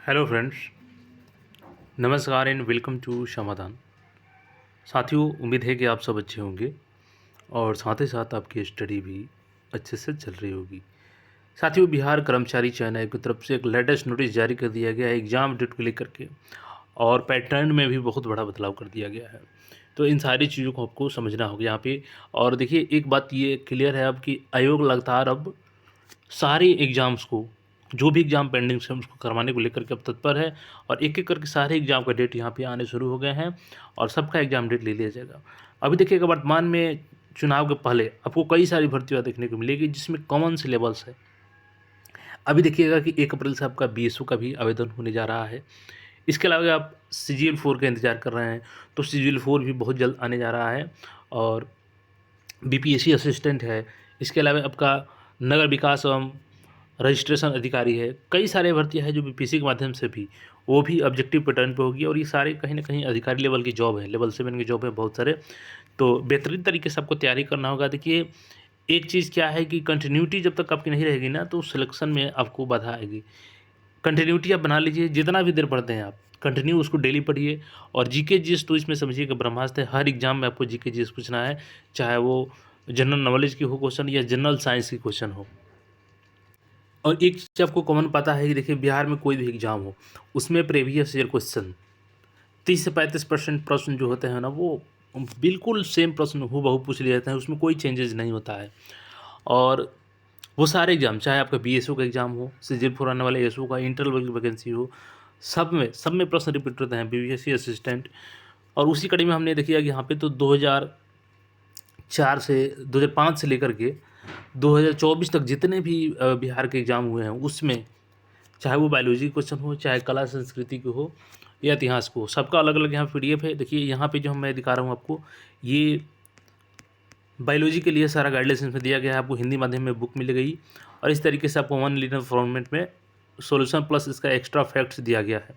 Hello friends, नमस्कार and welcome to समाधान। साथियों, उम्मीद है कि आप सब अच्छे होंगे और साथ ही साथ आपकी स्टडी भी अच्छे से चल रही होगी। साथियों, बिहार कर्मचारी चयन आयोग की तरफ से एक लेटेस्ट नोटिस जारी कर दिया गया है एग्ज़ाम डेट को लेकर के, और पैटर्न में भी बहुत बड़ा बदलाव कर दिया गया है। तो इन सारी चीज़ों को आपको समझना होगा यहाँ पे। और देखिए, एक बात ये क्लियर है अब कि आयोग लगातार अब सारे एग्ज़ाम्स को, जो भी एग्ज़ाम पेंडिंग है उसको करवाने को लेकर के अब तत्पर है, और एक-एक करके सारे एग्ज़ाम का डेट यहाँ पे आने शुरू हो गए हैं और सबका एग्ज़ाम डेट ले लिया जाएगा। अभी देखिएगा, वर्तमान में चुनाव के पहले आपको कई सारी भर्तियाँ देखने को मिलेगी जिसमें कॉमन सिलेबस है। अभी देखिएगा कि 1 अप्रैल से आपका बीएसओ का भी आवेदन होने जा रहा है। इसके अलावा अगर आप सीजीएल 4 का इंतज़ार कर रहे हैं, तो सीजीएल 4 भी बहुत जल्द आने जा रहा है। और बीपीएससी असिस्टेंट है। इसके अलावा आपका नगर विकास एवं रजिस्ट्रेशन अधिकारी है। कई सारे भर्तियाँ हैं जो बीपीएससी के माध्यम से भी, वो भी ऑब्जेक्टिव पैटर्न पे होगी, और ये सारे कहीं न कहीं अधिकारी लेवल की जॉब है, लेवल 7 की जॉब है बहुत सारे। तो बेहतरीन तरीके से आपको तैयारी करना होगा। देखिए, एक चीज़ क्या है कि कंटिन्यूटी जब तक आपकी नहीं रहेगी ना, तो सिलेक्शन में आपको बाधा आएगी। कंटिन्यूटी आप बना लीजिए, जितना भी देर पढ़ते हैं आप, कंटिन्यू उसको डेली पढ़िए। और जीके जीएस तो इसमें समझिए कि ब्रह्मास्त्र है। हर एग्ज़ाम में आपको जीके जीएस पूछना है, चाहे वो जनरल नॉलेज की हो क्वेश्चन या जनरल साइंस की क्वेश्चन हो। और एक चीज़ आपको कॉमन पता है कि देखिए, बिहार में कोई भी एग्ज़ाम हो, उसमें प्रीवियस ईयर क्वेश्चन 30 से 35% प्रश्न जो होते हैं ना, वो बिल्कुल सेम प्रश्न हूबहू पूछ लिए जाते हैं, उसमें कोई चेंजेस नहीं होता है। और वो सारे एग्ज़ाम, चाहे आपका बीएसओ का एग्ज़ाम हो, सीजीएल 4 आने वाले एसओ का, इंटर लेवल की वैकेंसी हो, सब में प्रश्न रिपीट होते हैं, बीपीएससी असिस्टेंट। और उसी कड़ी में हमने देखिए कि यहाँ पे तो 2004 से 2005 से लेकर के 2024 तक जितने भी बिहार के एग्ज़ाम हुए हैं, उसमें चाहे वो बायोलॉजी क्वेश्चन हो, चाहे कला संस्कृति के हो या इतिहास को, सबका अलग-अलग यहाँ पीडीएफ है। देखिए, यहाँ पे जो मैं दिखा रहा हूँ आपको, ये बायोलॉजी के लिए सारा गाइडलाइंस इसमें दिया गया है। आपको हिंदी माध्यम में बुक मिल गई, और इस तरीके से आपको 1 लीटर फॉर्मेट में सॉल्यूशन प्लस इसका एक्स्ट्रा फैक्ट्स दिया गया है।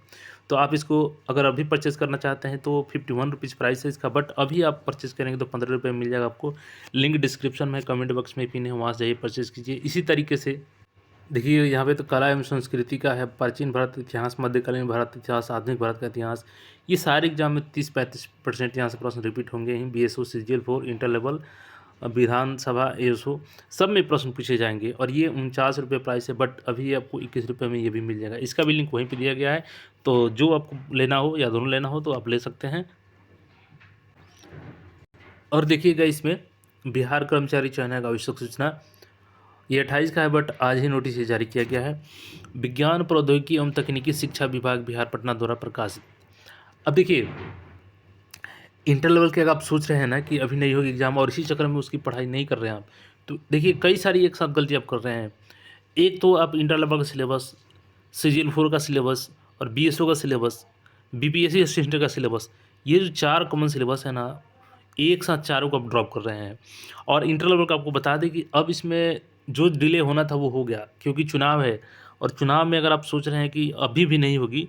तो आप इसको अगर अभी परचेज़ करना चाहते हैं तो 51 रुपीज़ प्राइस है इसका, बट अभी आप परचेज़ करेंगे तो 15 रुपये में मिल जाएगा आपको। लिंक डिस्क्रिप्शन में, कमेंट बॉक्स में पिन है, वहाँ से जाइए परचेज़ कीजिए। इसी तरीके से देखिए, यहाँ पे तो कला एवं संस्कृति का है, प्राचीन भारत इतिहास, मध्यकालीन भारत इतिहास, आधुनिक भारत का इतिहास। ये सारे एग्जाम में 30-35% यहाँ से प्रश्न रिपीट होंगे ही। बीएसओ, सीजीएल 4, इंटर लेवल, विधानसभा, एएसओ, सब में प्रश्न पूछे जाएंगे। और ये 49 रुपये प्राइस है, बट अभी आपको 21 रुपये में ये भी मिल जाएगा। इसका भी लिंक वहीं पर दिया गया है, तो जो आपको लेना हो या दोनों लेना हो तो आप ले सकते हैं। और देखिएगा, इसमें बिहार कर्मचारी चयन आयोग आवश्यक सूचना ये 28 का है, बट आज ही नोटिस ये जारी किया गया है। विज्ञान प्रौद्योगिकी एवं तकनीकी शिक्षा विभाग बिहार पटना द्वारा प्रकाशित। अब देखिए, इंटर लेवल के अगर आप सोच रहे हैं ना कि अभी नहीं होगी एग्जाम, और इसी चक्कर में उसकी पढ़ाई नहीं कर रहे हैं आप, तो देखिए कई सारी एक साथ गलती आप कर रहे हैं। एक तो आप इंटर लेवल का सिलेबस, सीजीएल 4 का सिलेबस और बीएसओ का सिलेबस, बीपीएससी असिस्टेंट का सिलेबस, ये जो 4 कॉमन सिलेबस है ना, एक साथ चारों को आप ड्रॉप कर रहे हैं। और इंटर लेवल का आपको बता दें कि अब इसमें जो डिले होना था वो हो गया, क्योंकि चुनाव है। और चुनाव में अगर आप सोच रहे हैं कि अभी भी नहीं होगी,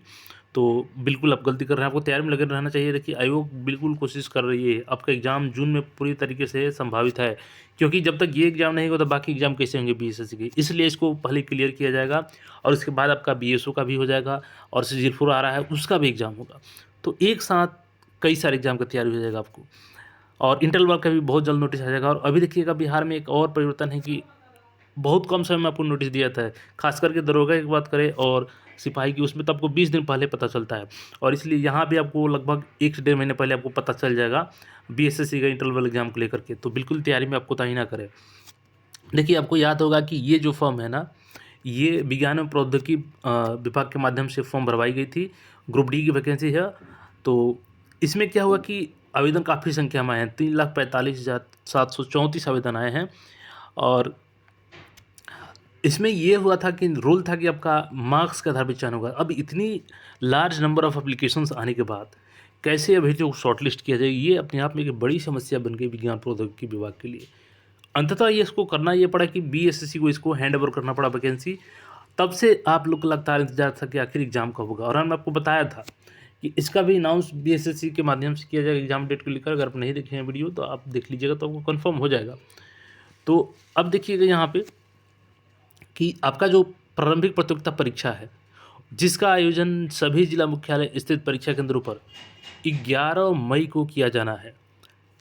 तो बिल्कुल आप गलती कर रहे हैं। आपको तैयारी में लगे रहना चाहिए। देखिए, आयोग बिल्कुल कोशिश कर रही है। आपका एग्ज़ाम जून में पूरी तरीके से संभावित है, क्योंकि जब तक ये एग्ज़ाम नहीं होगा तो बाकी एग्ज़ाम कैसे होंगे बीएसएससी के। इसलिए इसको पहले क्लियर किया जाएगा, और उसके बाद आपका बीएसओ का भी हो जाएगा, और सीजीएल 4 आ रहा है उसका भी एग्ज़ाम होगा। तो एक साथ कई सारे एग्ज़ाम का तैयारी हो जाएगा आपको। और इंटर लेवल का भी बहुत जल्द नोटिस आ जाएगा। और अभी देखिएगा, बिहार में एक और परिवर्तन है कि बहुत कम समय में आपको नोटिस दिया जाता है। खास करके दरोगा की बात करें और सिपाही की, उसमें तो आपको 20 दिन पहले पता चलता है। और इसलिए यहाँ भी आपको लगभग 1 से डेढ़ महीने पहले आपको पता चल जाएगा बीएसएससी का इंटर लेवल एग्ज़ाम को लेकर के। तो बिल्कुल तैयारी में आप कोताही ना करें। देखिए, आपको याद होगा कि ये जो फॉर्म है ना, ये विज्ञान एवं प्रौद्योगिकी विभाग के माध्यम से फॉर्म भरवाई गई थी। ग्रुप डी की वैकेंसी है। तो इसमें क्या हुआ कि आवेदन काफ़ी संख्या में आए हैं, 3,45,734 आवेदन आए हैं। और इसमें ये हुआ था कि रूल था कि आपका मार्क्स के आधार पर चयन होगा। अब इतनी लार्ज नंबर ऑफ एप्लीकेशंस आने के बाद कैसे अभी जो शॉर्टलिस्ट किया जाए, ये अपने आप में एक बड़ी समस्या बन गई विज्ञान प्रौद्योगिकी विभाग के लिए। अंततः ये इसको करना ये पड़ा कि बीएसएससी को इसको हैंड ओवर करना पड़ा वैकेंसी। तब से आप लोग को लगातार इंतजार था कि आखिर एग्ज़ाम कब होगा। और हमने आपको बताया था कि इसका भी अनाउंस बीएसएससी के माध्यम से किया जाएगा एग्ज़ाम डेट को लेकर। अगर आप नहीं देखे हैं वीडियो तो आप देख लीजिएगा, तो आपको कन्फर्म हो जाएगा। तो अब देखिएगा यहाँ पे कि आपका जो प्रारंभिक प्रतियोगिता परीक्षा है, जिसका आयोजन सभी जिला मुख्यालय स्थित परीक्षा केंद्रों पर 11 मई को किया जाना है।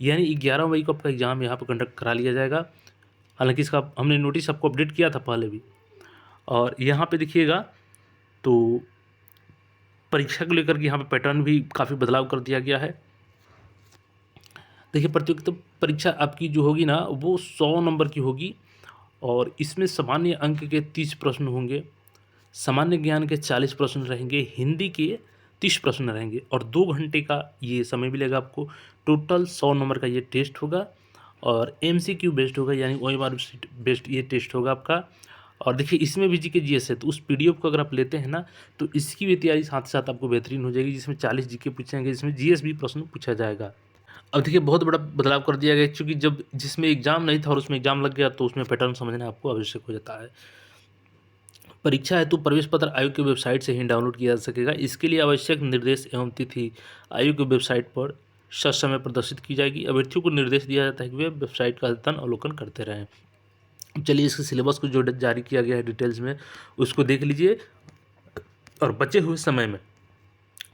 यानी 11 मई को आपका एग्ज़ाम यहाँ पर कंडक्ट करा लिया जाएगा। हालांकि इसका हमने नोटिस आपको अपडेट किया था पहले भी। और यहाँ पे देखिएगा तो परीक्षा को लेकर के यहाँ पे पैटर्न भी काफ़ी बदलाव कर दिया गया है। देखिए, प्रतियोगिता परीक्षा आपकी जो होगी ना वो 100 नंबर की होगी और इसमें सामान्य अंक के 30 प्रश्न होंगे, सामान्य ज्ञान के 40 प्रश्न रहेंगे, हिंदी के 30 प्रश्न रहेंगे और 2 घंटे का ये समय मिलेगा आपको। टोटल 100 नंबर का ये टेस्ट होगा और एमसीक्यू बेस्ड होगा, यानी ओएमआर बेस्ड ये टेस्ट होगा आपका। और देखिए, इसमें भी जीके जीएस है, तो उस पीडीएफ को अगर आप लेते हैं ना तो इसकी भी तैयारी साथ साथ आपको बेहतरीन हो जाएगी, जिसमें 40 जीके पूछेंगे, जिसमें जीएस भी प्रश्न पूछा जाएगा। अब देखिए, बहुत बड़ा बदलाव कर दिया गया, क्योंकि जब जिसमें एग्जाम नहीं था और उसमें एग्जाम लग गया तो उसमें पैटर्न समझना आपको आवश्यक हो जाता है। परीक्षा हेतु प्रवेश पत्र आयोग की वेबसाइट से ही डाउनलोड किया जा सकेगा। इसके लिए आवश्यक निर्देश एवं तिथि आयोग की वेबसाइट पर ससमय प्रदर्शित की जाएगी। अभ्यर्थियों को निर्देश दिया जाता है कि वे वेबसाइट का अद्यतन अवलोकन करते रहें। चलिए, इसके सिलेबस को जो जारी किया गया है डिटेल्स में उसको देख लीजिए। और बचे हुए समय में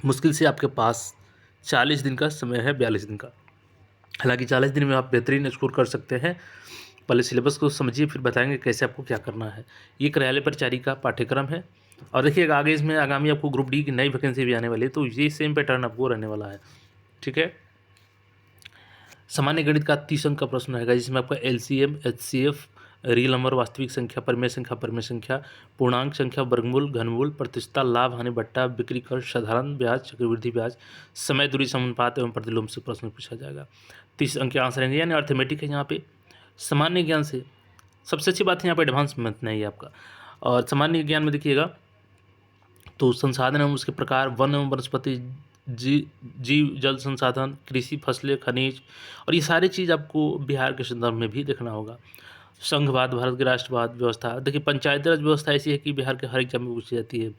मुश्किल से आपके पास 40 दिन का समय है, 42 दिन का। हालांकि 40 दिन में आप बेहतरीन स्कोर कर सकते हैं। पहले सिलेबस को समझिए, फिर बताएंगे कैसे आपको क्या करना है। ये कार्यालय परिचारी का पाठ्यक्रम है। और देखिए, आगे इसमें आगामी आपको ग्रुप डी की नई वैकेंसी भी आने वाली है, तो ये सेम पैटर्न आपको रहने वाला है। ठीक है। सामान्य गणित का 30 अंक का प्रश्न रहेगा, जिसमें आपका एलसीएम, एचसीएफ, रियल नंबर, वास्तविक संख्या, परिमेय संख्या, पूर्णांक संख्या, वर्गमूल, घनमूल, प्रतिशतता, लाभ हानि बट्टा, बिक्री कर, साधारण ब्याज, चक्रवृद्धि ब्याज, समय दूरी समानुपात एवं प्रतिलोम से प्रश्न पूछा जाएगा। 30 अंक के आंसर रहेंगे, यानी अर्थमेटिक है यहाँ पे। सामान्य ज्ञान से सबसे अच्छी बात है यहाँ पर एडवांस मैथ नहीं है आपका। और सामान्य ज्ञान में देखिएगा तो संसाधन एवं उसके प्रकार, वन एवं वनस्पति, जीव जल संसाधन, कृषि, फसलें, खनिज, और ये सारी चीज़ आपको बिहार के संदर्भ में भी देखना होगा। संघवाद, भारत की राष्ट्रवाद व्यवस्था, देखिए पंचायती राज व्यवस्था ऐसी है कि बिहार के हर एग्जाम में पूछी जाती है।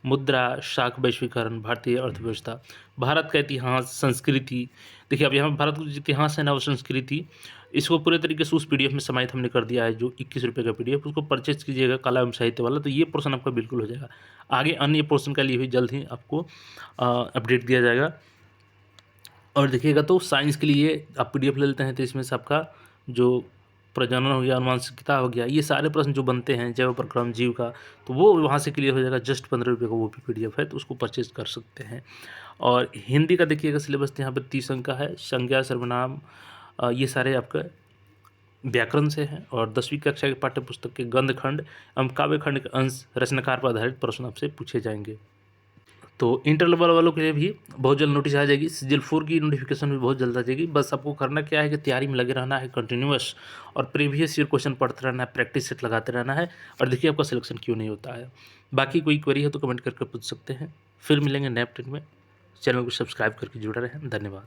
मुद्रा, शाख वैश्वीकरण, भारतीय अर्थव्यवस्था, भारत का इतिहास, संस्कृति। देखिए, अब यहाँ भारत का जो इतिहास है ना वो संस्कृति, इसको पूरे तरीके से उस पीडीएफ में समाहित हमने कर दिया है, जो 21 रुपये का पीडीएफ, उसको परचेज कीजिएगा, कला एवं साहित्य वाला, तो ये पोर्शन आपका बिल्कुल हो जाएगा। आगे अन्य पोर्शन का लिए हुई जल्द ही आपको अपडेट दिया जाएगा। और देखिएगा तो साइंस के लिए आप पीडीएफ ले लेते हैं तो इसमें से आपका जो प्रजनन हो गया, अनुवांशिकता हो गया, ये सारे प्रश्न जो बनते हैं जैव प्रक्रम, जीव का, तो वो वहाँ से क्लियर हो जाएगा। जस्ट 15 रुपये का वो भी पीडीएफ है, तो उसको परचेज कर सकते हैं। और हिंदी का देखिएगा सिलेबस यहाँ पर 30 अंक का है। संज्ञा, सर्वनाम, ये सारे आपका व्याकरण से हैं। और 10वीं कक्षा के पाठ्य पुस्तक के गंधखंड एवं काव्यखंड के अंश रचनाकार पर आधारित प्रश्न आपसे पूछे जाएंगे। तो इंटर लेवल वालों के लिए भी बहुत जल्द नोटिस आ जाएगी। सीजीएल 4 की नोटिफिकेशन भी बहुत जल्द आ जाएगी। बस आपको करना क्या है कि तैयारी में लगे रहना है कंटिन्यूअस, और प्रीवियस ईयर क्वेश्चन पढ़ते रहना है, प्रैक्टिस सेट लगाते रहना है, और देखिए आपका सिलेक्शन क्यों नहीं होता है। बाकी कोई क्वेरी है तो कमेंट करके पूछ सकते हैं। फिर मिलेंगे नए अपडेट में। चैनल को सब्सक्राइब करके जुड़े रहें। धन्यवाद।